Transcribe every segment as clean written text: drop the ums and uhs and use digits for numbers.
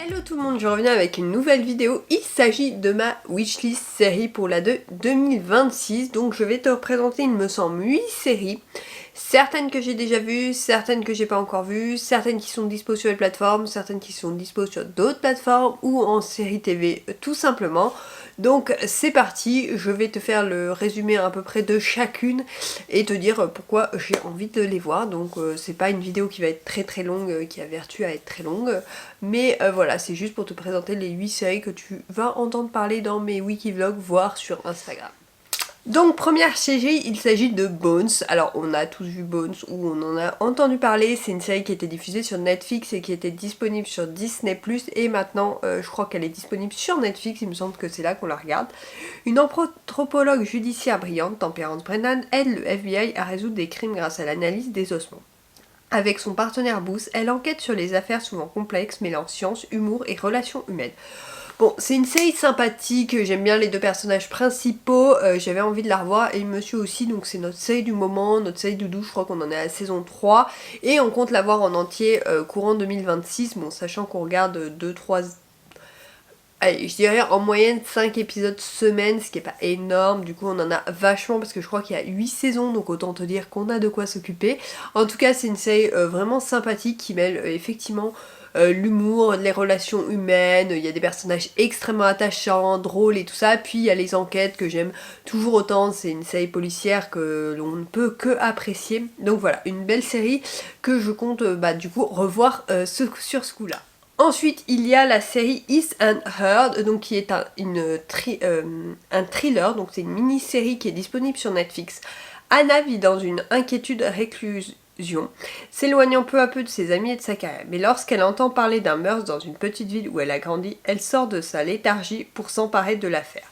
Hello tout le monde, je reviens avec une nouvelle vidéo. Il s'agit de ma wishlist série pour la de 2026. Donc je vais te représenter, il me semble, 8 séries. Certaines que j'ai déjà vues, certaines que j'ai pas encore vues, certaines qui sont dispo sur les plateformes, certaines qui sont dispo sur d'autres plateformes ou en série TV tout simplement. Donc c'est parti, je vais te faire le résumé à peu près de chacune et te dire pourquoi j'ai envie de les voir. Donc c'est pas une vidéo qui va être très longue, qui a vertu à être très longue, mais voilà, c'est juste pour te présenter les 8 séries que tu vas entendre parler dans mes wikivlogs, voire sur Instagram. Donc première série, il s'agit de Bones. Alors on a tous vu Bones ou on en a entendu parler. C'est une série qui était diffusée sur Netflix et qui était disponible sur Disney+. Et maintenant je crois qu'elle est disponible sur Netflix, il me semble que c'est là qu'on la regarde. Une anthropologue judiciaire brillante, Temperance Brennan, aide le FBI à résoudre des crimes grâce à l'analyse des ossements. Avec son partenaire Booth, elle enquête sur les affaires souvent complexes mêlant science, humour et relations humaines. Bon, c'est une série sympathique, j'aime bien les deux personnages principaux, j'avais envie de la revoir et monsieur aussi, donc c'est notre série du moment, notre série doudou, je crois qu'on en est à la saison 3 et on compte la voir en entier courant 2026, bon sachant qu'on regarde 2-3... Allez, je dirais en moyenne 5 épisodes semaine, ce qui est pas énorme, du coup on en a vachement parce que je crois qu'il y a 8 saisons, donc autant te dire qu'on a de quoi s'occuper. En tout cas c'est une série vraiment sympathique qui mêle effectivement l'humour, les relations humaines, il y a des personnages extrêmement attachants, drôles et tout ça, puis il y a les enquêtes que j'aime toujours autant, c'est une série policière que l'on ne peut que apprécier. Donc voilà, une belle série que je compte du coup revoir sur ce coup-là. Ensuite, il y a la série Is and Heard, donc qui est un thriller, donc c'est une mini-série qui est disponible sur Netflix. Anna vit dans une inquiétude réclusion, s'éloignant peu à peu de ses amis et de sa carrière. Mais lorsqu'elle entend parler d'un meurtre dans une petite ville où elle a grandi, elle sort de sa léthargie pour s'emparer de l'affaire.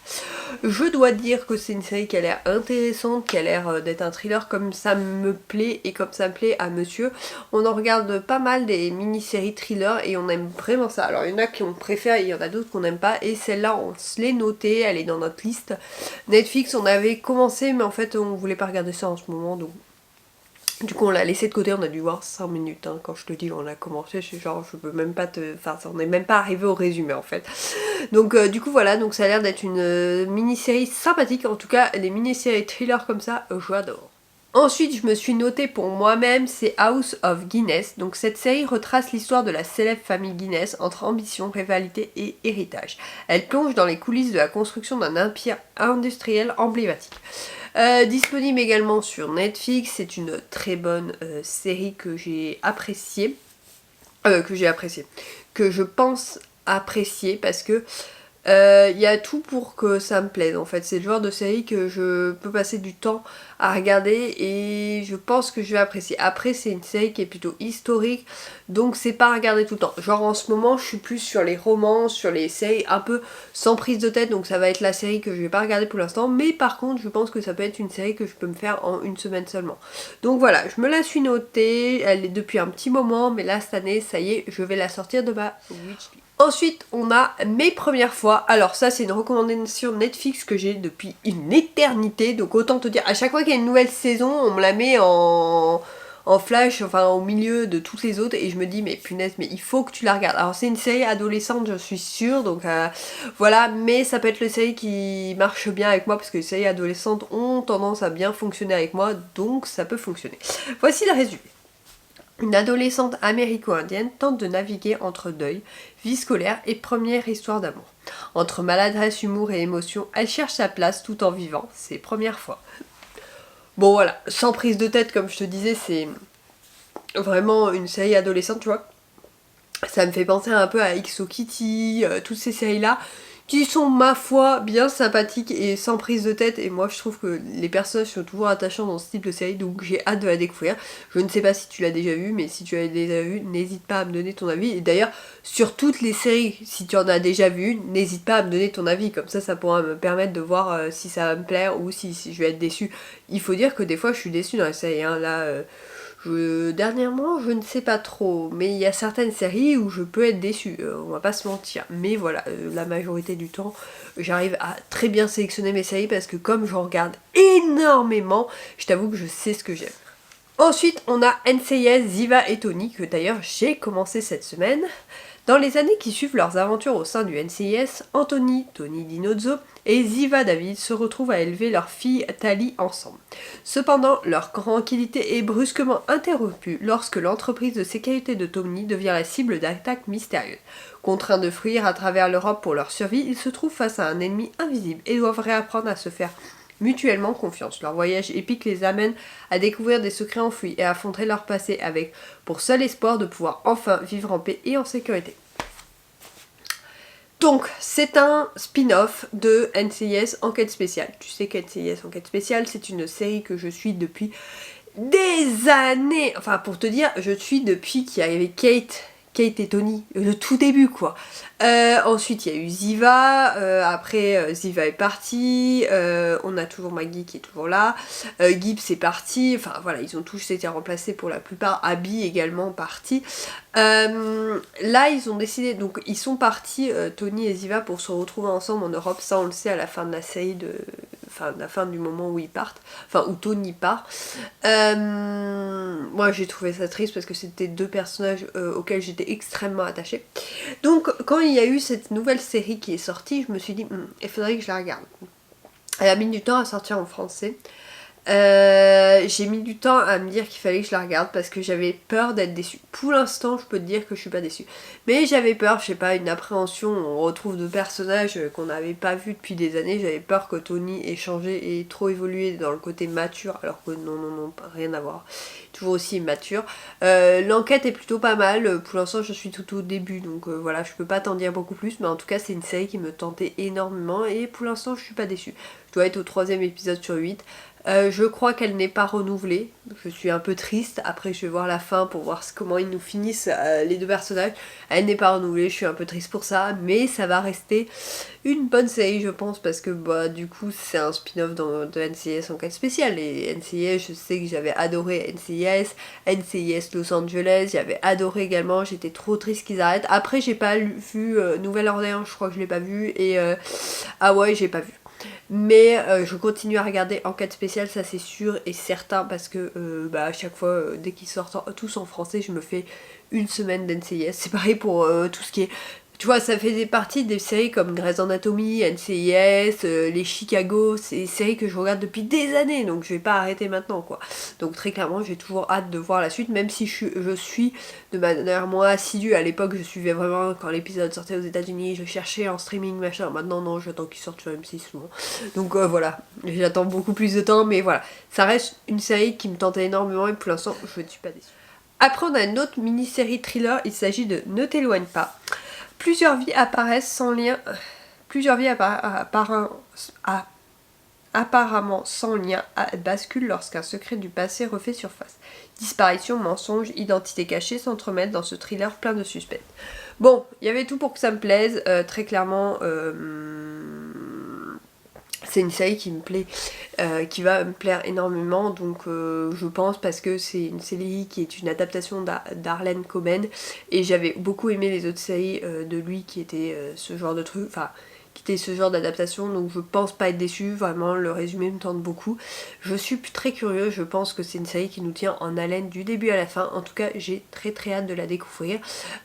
Je dois dire que c'est une série qui a l'air intéressante, qui a l'air d'être un thriller comme ça me plaît et comme ça me plaît à monsieur. On en regarde pas mal des mini-séries thrillers et on aime vraiment ça. Alors il y en a qui on préfère et il y en a d'autres qu'on n'aime pas et celle-là on se l'est notée, elle est dans notre liste. Netflix on avait commencé mais en fait on voulait pas regarder ça en ce moment donc... Du coup on l'a laissé de côté, on a dû voir 5 minutes, hein. Quand je te dis on a commencé, c'est genre je peux même pas te... Enfin on n'est même pas arrivé au résumé en fait. Donc du coup voilà, donc ça a l'air d'être une mini-série sympathique, en tout cas les mini-séries thrillers comme ça, j'adore. Ensuite, je me suis notée pour moi-même, c'est House of Guinness. Donc cette série retrace l'histoire de la célèbre famille Guinness entre ambition, rivalité et héritage. Elle plonge dans les coulisses de la construction d'un empire industriel emblématique. Disponible également sur Netflix, c'est une très bonne série que j'ai appréciée. Que je pense apprécier parce que y a tout pour que ça me plaise en fait. C'est le genre de série que je peux passer du temps à regarder et je pense que je vais apprécier. Après c'est une série qui est plutôt historique donc c'est pas à regarder tout le temps. Genre en ce moment je suis plus sur les romans, sur les séries un peu sans prise de tête, donc ça va être la série que je vais pas regarder pour l'instant, mais par contre je pense que ça peut être une série que je peux me faire en une semaine seulement. Donc voilà, je me la suis notée, elle est depuis un petit moment mais là cette année ça y est je vais la sortir de ma wishlist. Ensuite, on a Mes premières fois. Alors ça, c'est une recommandation Netflix que j'ai depuis une éternité. Donc autant te dire, à chaque fois qu'il y a une nouvelle saison, on me la met en flash, enfin au milieu de toutes les autres. Et je me dis, mais punaise, mais il faut que tu la regardes. Alors c'est une série adolescente, je suis sûre. Donc voilà, mais ça peut être une série qui marche bien avec moi. Parce que les séries adolescentes ont tendance à bien fonctionner avec moi. Donc ça peut fonctionner. Voici le résumé. Une adolescente américo-indienne tente de naviguer entre deuil, vie scolaire et première histoire d'amour. Entre maladresse, humour et émotion, elle cherche sa place tout en vivant ses premières fois. Bon voilà, sans prise de tête comme je te disais, c'est vraiment une série adolescente, tu vois. Ça me fait penser un peu à XO Kitty, toutes ces séries-là, qui sont ma foi bien sympathiques et sans prise de tête, et moi je trouve que les personnages sont toujours attachants dans ce type de série, donc j'ai hâte de la découvrir. Je ne sais pas si tu l'as déjà vu, mais si tu l'as déjà vu, n'hésite pas à me donner ton avis, et d'ailleurs sur toutes les séries, si tu en as déjà vu, n'hésite pas à me donner ton avis, comme ça pourra me permettre de voir si ça va me plaire ou si je vais être déçue. Il faut dire que des fois je suis déçue dans les séries, hein. Là... dernièrement, je ne sais pas trop, mais il y a certaines séries où je peux être déçue, on va pas se mentir. Mais voilà, la majorité du temps, j'arrive à très bien sélectionner mes séries parce que comme j'en regarde énormément, je t'avoue que je sais ce que j'aime. Ensuite, on a NCIS Ziva et Tony, que d'ailleurs j'ai commencé cette semaine. Dans les années qui suivent leurs aventures au sein du NCIS, Anthony, Tony Dinozzo et Ziva David se retrouvent à élever leur fille Tali ensemble. Cependant, leur tranquillité est brusquement interrompue lorsque l'entreprise de sécurité de Tony devient la cible d'attaques mystérieuses. Contraints de fuir à travers l'Europe pour leur survie, ils se trouvent face à un ennemi invisible et doivent réapprendre à se faire mutuellement confiance. Leur voyage épique les amène à découvrir des secrets enfouis et à affronter leur passé avec pour seul espoir de pouvoir enfin vivre en paix et en sécurité. Donc, c'est un spin-off de NCIS Enquête Spéciale. Tu sais qu'NCIS Enquête Spéciale, c'est une série que je suis depuis des années. Enfin, pour te dire, je suis depuis qu'il y avait Kate et Tony, le tout début quoi. Ensuite il y a eu Ziva, après Ziva est partie, on a toujours Maggie qui est toujours là, Gibbs est parti, enfin voilà, ils ont tous été remplacés pour la plupart, Abby également partie. Là ils ont décidé, donc ils sont partis, Tony et Ziva, pour se retrouver ensemble en Europe, ça on le sait à la fin de la série, enfin la fin du moment où ils partent, enfin où Tony part. Moi j'ai trouvé ça triste parce que c'était deux personnages auxquels j'étais extrêmement attachée. Donc quand il y a eu cette nouvelle série qui est sortie, je me suis dit il faudrait que je la regarde. Elle a mis du temps à sortir en français. J'ai mis du temps à me dire qu'il fallait que je la regarde parce que j'avais peur d'être déçue. Pour l'instant, je peux te dire que je suis pas déçue. Mais j'avais peur, je sais pas, une appréhension. On retrouve deux personnages qu'on n'avait pas vus depuis des années. J'avais peur que Tony ait changé et trop évolué dans le côté mature, alors que non, rien à voir. Toujours aussi immature. L'enquête est plutôt pas mal. Pour l'instant, je suis tout au début, donc voilà, je peux pas t'en dire beaucoup plus. Mais en tout cas, c'est une série qui me tentait énormément et pour l'instant, je suis pas déçue. Je dois être au 3e épisode sur 8. Je crois qu'elle n'est pas renouvelée, je suis un peu triste, après je vais voir la fin pour voir comment ils nous finissent les deux personnages. Elle n'est pas renouvelée, je suis un peu triste pour ça, mais ça va rester une bonne série je pense, parce que bah du coup c'est un spin-off de NCIS Enquête Spéciale, et NCIS, je sais que j'avais adoré NCIS Los Angeles, j'avais adoré également, j'étais trop triste qu'ils arrêtent. Après j'ai pas vu Nouvelle-Orléans, je crois que je l'ai pas vu, et Hawaï j'ai pas vu. Mais je continue à regarder Enquête Spéciale, ça c'est sûr et certain, parce que à chaque fois, dès qu'ils sortent tous en français, je me fais une semaine d'NCIS. C'est pareil pour tout ce qui est... Tu vois, ça fait partie des séries comme Grey's Anatomy, NCIS, les Chicago, c'est des séries que je regarde depuis des années, donc je vais pas arrêter maintenant quoi. Donc très clairement, j'ai toujours hâte de voir la suite, même si je suis de manière moins assidue. À l'époque, je suivais vraiment quand l'épisode sortait aux États-Unis, je cherchais en streaming, machin. Maintenant, non, j'attends qu'il sorte sur M6 souvent. Donc voilà, j'attends beaucoup plus de temps, mais voilà. Ça reste une série qui me tentait énormément et pour l'instant, je ne suis pas déçue. Après, on a une autre mini-série thriller, il s'agit de Ne t'éloigne pas. Plusieurs vies apparaissent sans lien. Plusieurs vies apparemment sans lien basculent lorsqu'un secret du passé refait surface. Disparition, mensonge, identité cachée s'entremêlent dans ce thriller plein de suspense. Bon, il y avait tout pour que ça me plaise, très clairement. C'est une série qui me plaît, qui va me plaire énormément, donc je pense, parce que c'est une série qui est une adaptation d'Harlan Coben, et j'avais beaucoup aimé les autres séries de lui qui étaient ce genre de truc, enfin qui étaient ce genre d'adaptation, donc je pense pas être déçue, vraiment le résumé me tente beaucoup. Je suis très curieuse, je pense que c'est une série qui nous tient en haleine du début à la fin, en tout cas j'ai très hâte de la découvrir.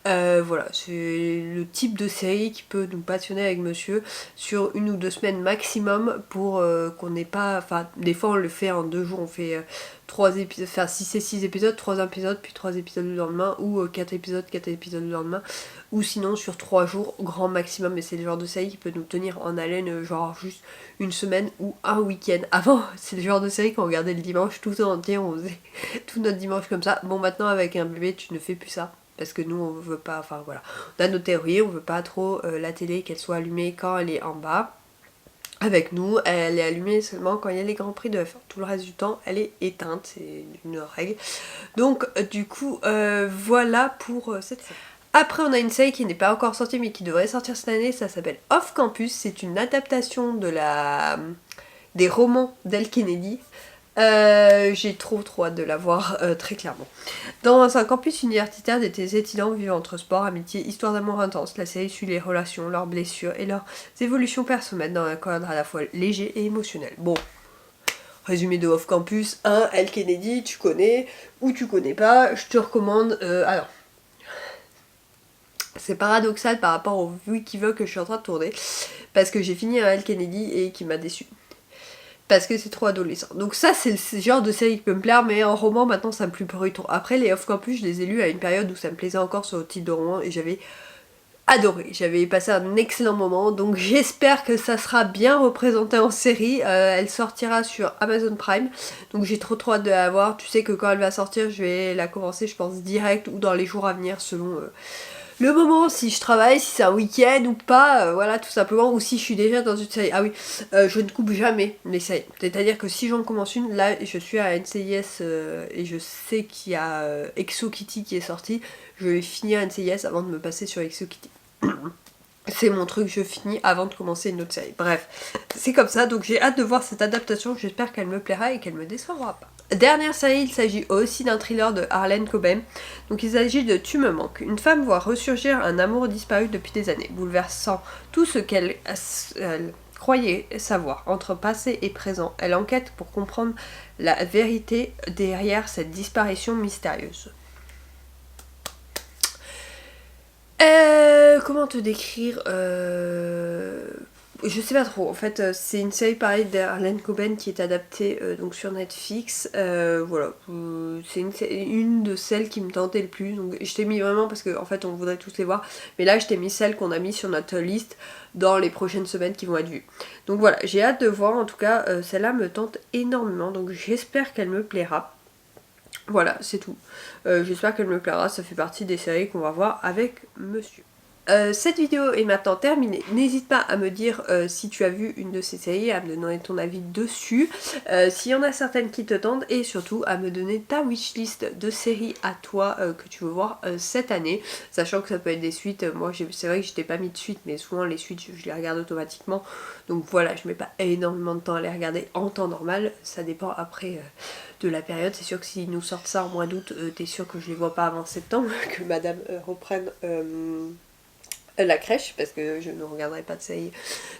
Voilà, c'est le type de série qui peut nous passionner avec monsieur sur 1 ou 2 semaines maximum, pour qu'on n'ait pas, enfin des fois on le fait en 2 jours, on fait 3 épisodes, enfin si c'est 6 épisodes, 3 épisodes, puis 3 épisodes le lendemain, ou 4 épisodes le lendemain, ou sinon sur 3 jours grand maximum. Mais c'est le genre de série qui peut nous tenir en haleine genre juste 1 semaine ou un week-end. Avant c'est le genre de série qu'on regardait le dimanche tout entier, on faisait tout notre dimanche comme ça. Bon, maintenant avec un bébé tu ne fais plus ça, parce que nous on veut pas, enfin voilà, on a nos théories, on veut pas trop la télé qu'elle soit allumée quand elle est en bas avec nous, elle est allumée seulement quand il y a les grands prix de F1. Tout le reste du temps elle est éteinte, c'est une règle. Donc du coup voilà pour cette série. Après on a une série qui n'est pas encore sortie mais qui devrait sortir cette année, ça s'appelle Off Campus, c'est une adaptation des romans d'El Kennedy. J'ai trop hâte de la voir, très clairement. Dans un campus universitaire, des étudiants vivent entre sport, amitié, histoire d'amour intense. La série suit les relations, leurs blessures et leurs évolutions personnelles dans un cadre à la fois léger et émotionnel. Bon, résumé de Off Campus, El Kennedy, tu connais ou tu connais pas, je te recommande. Alors, C'est paradoxal par rapport au Wikivlog que je suis en train de tourner, parce que j'ai fini un L. Kennedy et qui m'a déçu. Parce que c'est trop adolescent. Donc ça c'est le genre de série qui peut me plaire, mais en roman maintenant ça me plaît plus trop. Après les off-campus je les ai lus à une période où ça me plaisait encore sur le type de roman et j'avais adoré, j'avais passé un excellent moment, donc j'espère que ça sera bien représenté en série. Elle sortira sur Amazon Prime, donc j'ai trop hâte de la voir. Tu sais que quand elle va sortir je vais la commencer je pense direct ou dans les jours à venir selon le moment, si je travaille, si c'est un week-end ou pas, voilà tout simplement, ou si je suis déjà dans une série. Ah oui, je ne coupe jamais les séries, c'est-à-dire que si j'en commence une, là je suis à NCIS et je sais qu'il y a Exo Kitty qui est sorti, je vais finir NCIS avant de me passer sur Exo Kitty. C'est mon truc, je finis avant de commencer une autre série. Bref, c'est comme ça, donc j'ai hâte de voir cette adaptation, j'espère qu'elle me plaira et qu'elle me décevra pas. Dernière série, il s'agit aussi d'un thriller de Harlan Coben. Donc il s'agit de Tu me manques. Une femme voit ressurgir un amour disparu depuis des années, bouleversant tout ce qu'elle croyait savoir entre passé et présent. Elle enquête pour comprendre la vérité derrière cette disparition mystérieuse. Comment te décrire je sais pas trop, en fait c'est une série pareille d'Harlan Coben qui est adaptée donc sur Netflix, voilà, c'est une de celles qui me tentait le plus, donc je t'ai mis vraiment parce qu'en fait on voudrait tous les voir, mais là je t'ai mis celles qu'on a mis sur notre liste dans les prochaines semaines qui vont être vues. Donc voilà, j'ai hâte de voir, en tout cas celle-là me tente énormément, donc j'espère qu'elle me plaira. Voilà, c'est tout. J'espère qu'elle me plaira, ça fait partie des séries qu'on va voir avec monsieur. Cette vidéo est maintenant terminée. N'hésite pas à me dire si tu as vu une de ces séries, à me donner ton avis dessus, s'il y en a certaines qui te tentent, et surtout à me donner ta wishlist de séries à toi que tu veux voir cette année, sachant que ça peut être des suites. Moi c'est vrai que je t'ai pas mis de suite, mais souvent les suites je les regarde automatiquement, donc voilà, je mets pas énormément de temps à les regarder en temps normal, ça dépend après de la période. C'est sûr que s'ils nous sortent ça en mois d'août, t'es sûr que je les vois pas avant septembre, que madame reprenne la crèche, parce que je ne regarderai pas de série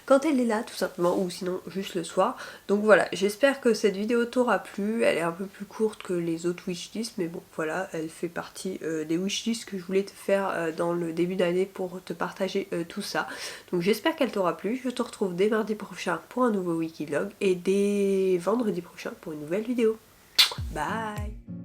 quand elle est là tout simplement, ou sinon juste le soir. Donc voilà, j'espère que cette vidéo t'aura plu. Elle est un peu plus courte que les autres wishlists, mais bon voilà, elle fait partie des wishlists que je voulais te faire dans le début d'année pour te partager tout ça. Donc j'espère qu'elle t'aura plu. Je te retrouve dès mardi prochain pour un nouveau Wikivlog et dès vendredi prochain pour une nouvelle vidéo. Bye.